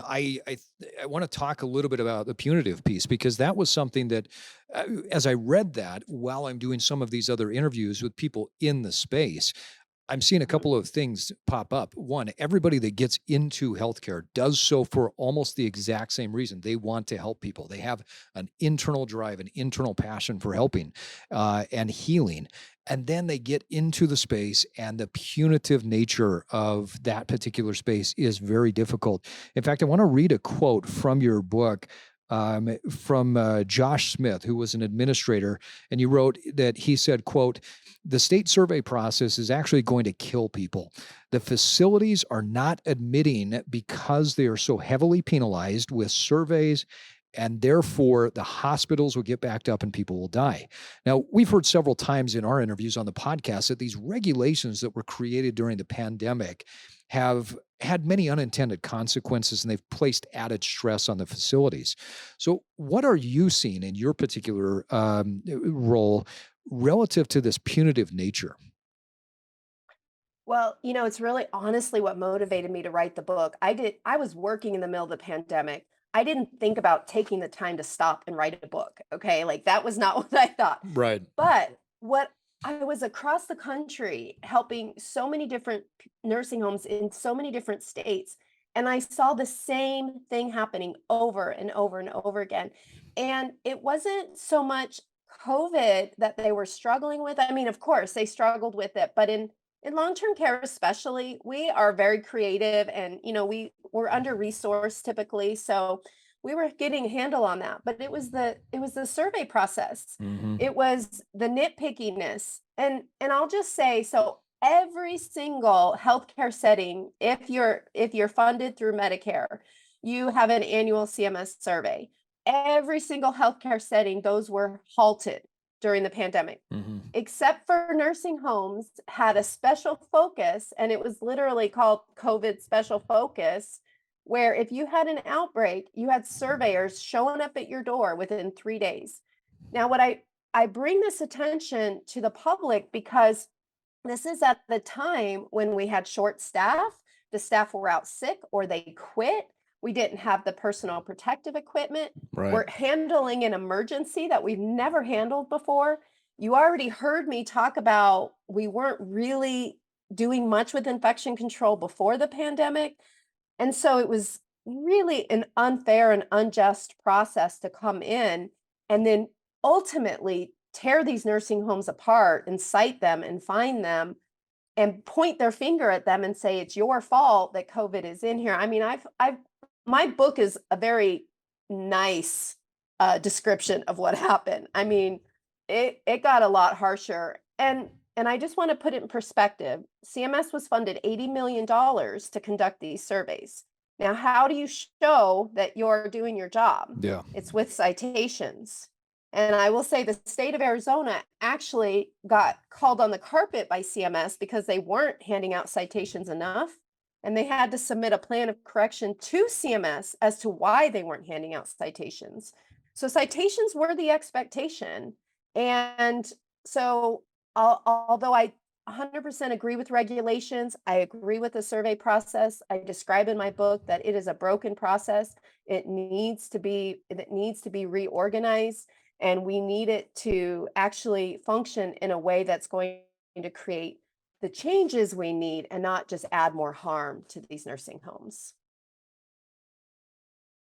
I want to talk a little bit about the punitive piece because that was something that, as I read that while I'm doing some of these other interviews with people in the space, I'm seeing a Mhm. couple of things pop up. One, everybody that gets into healthcare does so for almost the exact same reason. They want to help people. They have an internal drive, an internal passion for helping and healing. And then they get into the space, and the punitive nature of that particular space is very difficult. In fact, I want to read a quote from your book from Josh Smith, who was an administrator, and you wrote that he said, "quote The state survey process is actually going to kill people. The facilities are not admitting because they are so heavily penalized with surveys, and therefore the hospitals will get backed up and people will die." Now, we've heard several times in our interviews on the podcast that these regulations that were created during the pandemic have had many unintended consequences and they've placed added stress on the facilities. So, what are you seeing in your particular role relative to this punitive nature? Well, it's really honestly what motivated me to write the book. I was working in the middle of the pandemic. I didn't think about taking the time to stop and write a book. Okay. Like that was not what I thought. Right. But what I was across the country helping so many different nursing homes in so many different states. And I saw the same thing happening over and over and over again. And it wasn't so much COVID that they were struggling with. I mean, of course, they struggled with it, but in long-term care especially, we are very creative and, we're under-resourced typically, so we were getting a handle on that, but it was the survey process. Mhm. It was the nitpickiness, and I'll just say, so every single healthcare setting, if you're funded through Medicare, you have an annual CMS survey. Every single healthcare setting, those were halted during the pandemic Mhm. except for nursing homes had a special focus, and it was literally called COVID special focus, where if you had an outbreak, you had surveyors showing up at your door within 3 days. Now what I bring this attention to the public because this is at the time when we had short staff, the staff were out sick or they quit. We didn't have the personal protective equipment. Right. We're handling an emergency that we've never handled before. You already heard me talk about we weren't really doing much with infection control before the pandemic. And so it was really an unfair and unjust process to come in and then ultimately tear these nursing homes apart and cite them and find them and point their finger at them and say it's your fault that COVID is in here. I mean, I've my book is a very nice description of what happened. I mean, it got a lot harsher, and I just want to put it in perspective. CMS was funded $80 million to conduct these surveys. Now, how do you show that you're doing your job? Yeah. It's with citations. And I will say the state of Arizona actually got called on the carpet by CMS because they weren't handing out citations enough. And they had to submit a plan of correction to CMS as to why they weren't handing out citations. So citations were the expectation. And so, although I 100% agree with regulations, I agree with the survey process. I describe in my book that it is a broken process. It needs to be reorganized, and we need it to actually function in a way that's going to create the changes we need and not just add more harm to these nursing homes.